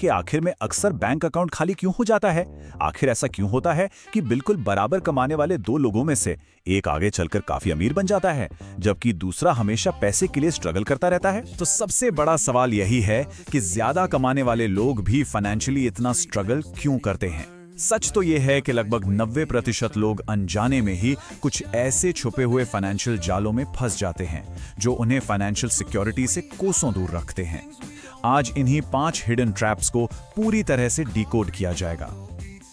के आखिर में अक्सर बैंक अकाउंट खाली क्यों हो जाता है? आखिर ऐसा क्यों होता है कि बिल्कुल बराबर कमाने वाले दो लोगों में से एक आगे चलकर काफी अमीर बन जाता है, जबकि दूसरा हमेशा पैसे के लिए स्ट्रगल करता रहता है? तो सबसे बड़ा सवाल यही है कि ज्यादा कमाने वाले लोग भी फाइनेंशियली इतना स्ट्रगल क्यों करते हैं? सच तो यह है कि लगभग 90% लोग अनजाने में ही कुछ ऐसे छुपे हुए फाइनेंशियल जालों में फंस जाते हैं जो उन्हें फाइनेंशियल सिक्योरिटी से कोसों दूर रखते हैं। आज इन्हीं 5 हिडन ट्रैप्स को पूरी तरह से डिकोड किया जाएगा।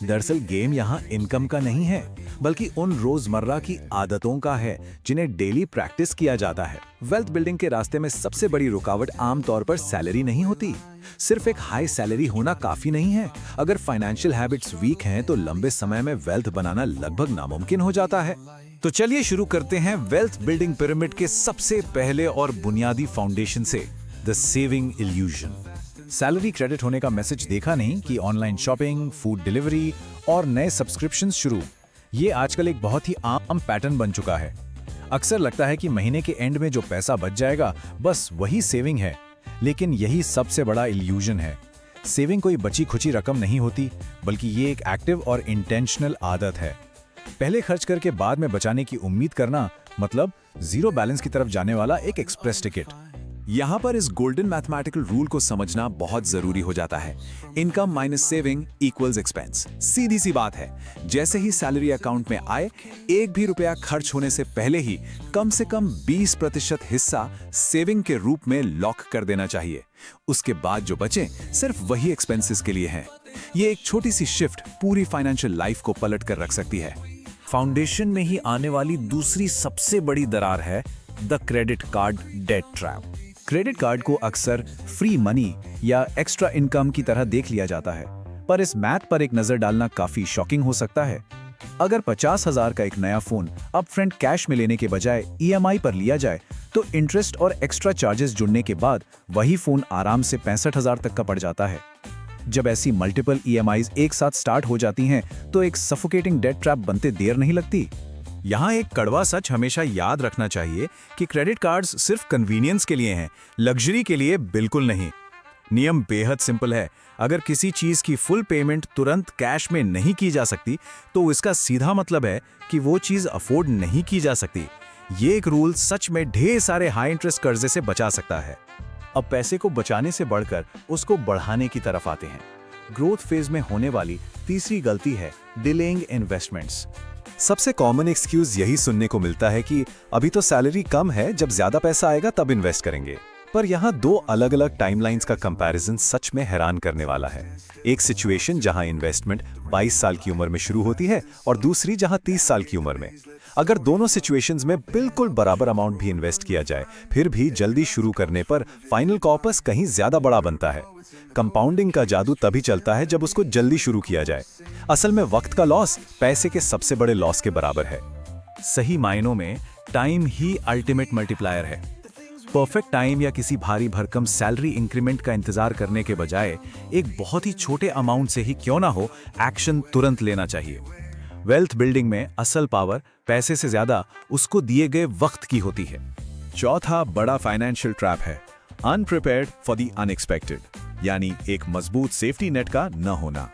दरअसल गेम यहाँ इनकम का नहीं है, बल्कि उन रोजमर्रा की आदतों का है जिन्हें डेली प्रैक्टिस किया जाता है। वेल्थ बिल्डिंग के रास्ते में सबसे बड़ी रुकावट आमतौर पर सैलरी नहीं होती। सिर्फ एक हाई सैलरी होना काफी नहीं है। अगर फाइनेंशियल हैबिट्स वीक हैं तो लंबे समय में वेल्थ बनाना लगभग नामुमकिन हो जाता है। तो चलिए शुरू करते हैं वेल्थ बिल्डिंग पिरामिड के सबसे पहले और बुनियादी फाउंडेशन से, the saving illusion. Salary credit होने का मैसेज देखा नहीं कि ऑनलाइन शॉपिंग, फूड डिलीवरी और नए सब्सक्रिप्शंस शुरू। ये आजकल एक बहुत ही आम पैटर्न बन चुका है। अक्सर लगता है कि महीने के एंड में जो पैसा बच जाएगा बस वही सेविंग है, लेकिन यही सबसे बड़ा इल्यूजन है। सेविंग कोई बची खुची रकम नहीं होती, बल्कि ये एक एक्टिव और इंटेंशनल आदत है। पहले खर्च करके बाद में बचाने की उम्मीद करना मतलब जीरो बैलेंस की तरफ जाने वाला एक एक्सप्रेस टिकट। यहाँ पर इस गोल्डन मैथमेटिकल रूल को समझना बहुत जरूरी हो जाता है। Income minus saving equals expense. सीधी सी बात है, जैसे ही सैलरी अकाउंट में आए, एक भी रुपया खर्च होने से पहले ही कम से कम 20% हिस्सा सेविंग के रूप में लॉक कर देना चाहिए। उसके बाद जो बचे सिर्फ वही एक्सपेंसेस के लिए हैं। ये एक छोटी सी शिफ्ट पूरी फाइनेंशियल लाइफ को पलट कर रख सकती है। फाउंडेशन में ही आने वाली दूसरी सबसे बड़ी दरार है the credit card debt trap. Credit card को अक्सर फ्री मनी या एक्स्ट्रा इनकम की तरह देख लिया जाता है, पर इस मैथ पर एक नजर डालना काफी शॉकिंग हो सकता है। अगर 50,000 का एक नया फोन अप फ्रंट कैश में लेने के बजाय EMI पर लिया जाए, तो इंटरेस्ट और एक्स्ट्रा चार्जेस जुड़ने के बाद वही फोन आराम से 65,000 तक का पड़ जाता है। जब ऐसी मल्टीपल EMIs एक साथ स्टार्ट हो जाती हैं, तो एक सफोकेटिंग डेट ट्रैप बनते देर नहीं लगती। यहाँ एक कड़वा सच हमेशा याद रखना चाहिए कि क्रेडिट कार्ड्स सिर्फ कन्वीनियंस के लिए हैं, लग्जरी के लिए बिल्कुल नहीं। नियम बेहद सिंपल है। अगर किसी चीज की फुल पेमेंट तुरंत कैश में नहीं की जा सकती, तो इसका सीधा मतलब है कि वो चीज अफोर्ड नहीं की जा सकती। ये एक रूल सच में ढेर सारे हाई इंटरेस्ट कर्जे से बचा सकता है। अब पैसे को बचाने से बढ़कर उसको बढ़ाने की तरफ आते हैं। ग्रोथ फेज में होने वाली तीसरी गलती है डिलेइंग इन्वेस्टमेंट्स। सबसे कॉमन एक्सक्यूज यही सुनने को मिलता है कि अभी तो सैलरी कम है, जब ज्यादा पैसा आएगा तब इन्वेस्ट करेंगे। पर यहाँ दो अलग अलग टाइमलाइंस का कंपैरिजन सच में हैरान करने वाला है। एक सिचुएशन जहां इन्वेस्टमेंट 22 साल की उम्र में शुरू होती है और दूसरी जहां 30 साल की उम्र में। अगर दोनों सिचुएशंस में बिल्कुल बराबर अमाउंट भी इन्वेस्ट किया जाए, फिर भी जल्दी शुरू करने पर फाइनल कॉर्पस कहीं ज्यादा बड़ा बनता है। कंपाउंडिंग का जादू तभी चलता है जब उसको जल्दी शुरू किया जाए। असल में वक्त का लॉस पैसे के सबसे बड़े लॉस के बराबर है। सही मायनों में टाइम ही अल्टीमेट मल्टीप्लायर है। परफेक्ट टाइम या किसी भारी भरकम सैलरी इंक्रीमेंट का इंतजार करने के बजाय एक बहुत ही छोटे अमाउंट से ही क्यों ना हो, एक्शन तुरंत लेना चाहिए। वेल्थ बिल्डिंग में असल पावर पैसे से ज्यादा उसको दिए गए वक्त की होती है। चौथा बड़ा फाइनेंशियल ट्रैप है अनप्रिपेयर्ड फॉर द अनएक्सपेक्टेड, यानी एक मजबूत सेफ्टी नेट का न होना।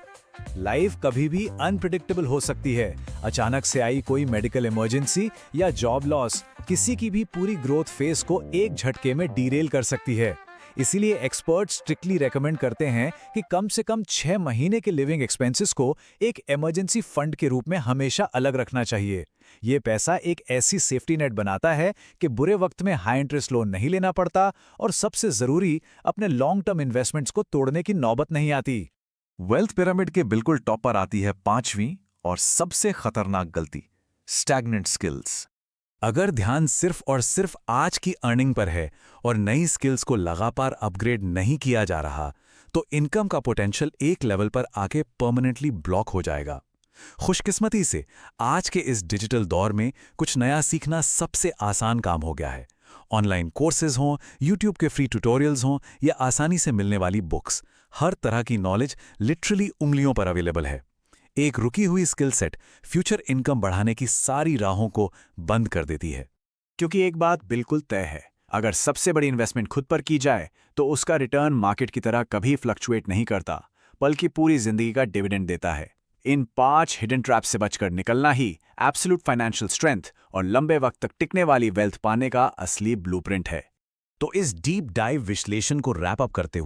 लाइफ कभी भी अनप्रिडिक्टेबल हो सकती है। अचानक से आई कोई मेडिकल इमरजेंसी या जॉब लॉस किसी की भी पूरी ग्रोथ फेज को एक झटके में डीरेल कर सकती है। इसीलिए एक्सपर्ट्स स्ट्रिक्टली रेकमेंड करते हैं कि कम से कम 6 महीने के लिविंग एक्सपेंसेस को एक इमरजेंसी फंड के रूप में हमेशा अलग रखना चाहिए। ये पैसा एक ऐसी सेफ्टी नेट बनाता है कि बुरे वक्त में हाई इंटरेस्ट लोन नहीं लेना पड़ता और सबसे जरूरी, अपने लॉन्ग टर्म इन्वेस्टमेंट्स को तोड़ने की नौबत नहीं आती। वेल्थ पिरामिड के बिल्कुल टॉप पर आती है 5वीं और सबसे खतरनाक गलती, स्टैग्नेंट स्किल्स। अगर ध्यान सिर्फ और सिर्फ आज की अर्निंग पर है और नई स्किल्स को लगातार अपग्रेड नहीं किया जा रहा, तो इनकम का पोटेंशियल एक लेवल पर आके परमानेंटली ब्लॉक हो जाएगा। खुशकिस्मती से आज के इस डिजिटल दौर में कुछ नया सीखना सबसे आसान काम हो गया है। ऑनलाइन कोर्सेज हों, यूट्यूब के फ्री ट्यूटोरियल्स हों या आसानी से मिलने वाली बुक्स, हर तरह की नॉलेज लिटरली उंगलियों पर अवेलेबल है। एक रुकी हुई स्किल सेट फ्यूचर इनकम बढ़ाने की सारी राहों को बंद कर देती है। क्योंकि एक बात बिल्कुल तय है, अगर सबसे बड़ी इन्वेस्टमेंट खुद पर की जाए तो उसका रिटर्न मार्केट की तरह कभी फ्लक्चुएट नहीं करता, बल्कि पूरी जिंदगी का डिविडेंड देता है। इन 5 हिडन ट्रैप्स से बचकर निकलना ही एब्सोल्यूट फाइनेंशियल स्ट्रेंथ और लंबे वक्त तक टिकने वाली वेल्थ पाने का असली ब्लूप्रिंट है। तो इस डीप डाइव विश्लेषण को रैप अप करते हुए